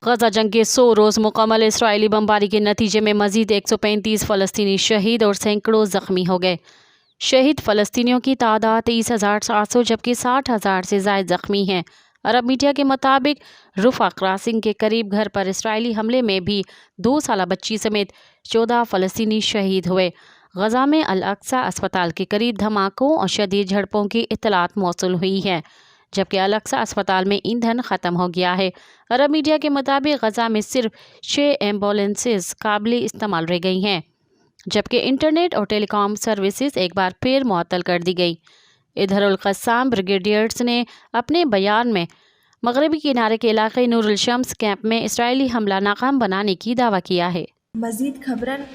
غزہ جنگ کے 100 روز مکمل اسرائیلی بمباری کے نتیجے میں مزید 135 فلسطینی شہید اور سینکڑوں زخمی ہو گئے۔ شہید فلسطینیوں کی تعداد 23,700 جبکہ 60,000 سے زائد زخمی ہیں۔ عرب میڈیا کے مطابق رفح کراسنگ کے قریب گھر پر اسرائیلی حملے میں بھی 2 سالہ بچی سمیت 14 فلسطینی شہید ہوئے۔ غزہ میں الاقصی اسپتال کے قریب دھماکوں اور شدید جھڑپوں کی اطلاعات موصول ہوئی ہیں، جبکہ الاقصی اسپتال میں ایندھن ختم ہو گیا ہے۔ عرب میڈیا کے مطابق غزہ میں صرف 6 ایمبولینسز قابل استعمال رہ گئی ہیں، جبکہ انٹرنیٹ اور ٹیلی کام سروسز ایک بار پھر معطل کر دی گئی۔ ادھر القسام بریگیڈیئرز نے اپنے بیان میں مغربی کنارے کے علاقے نور الشمس کیمپ میں اسرائیلی حملہ ناکام بنانے کی دعویٰ کیا ہے۔ مزید خبرن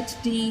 HD।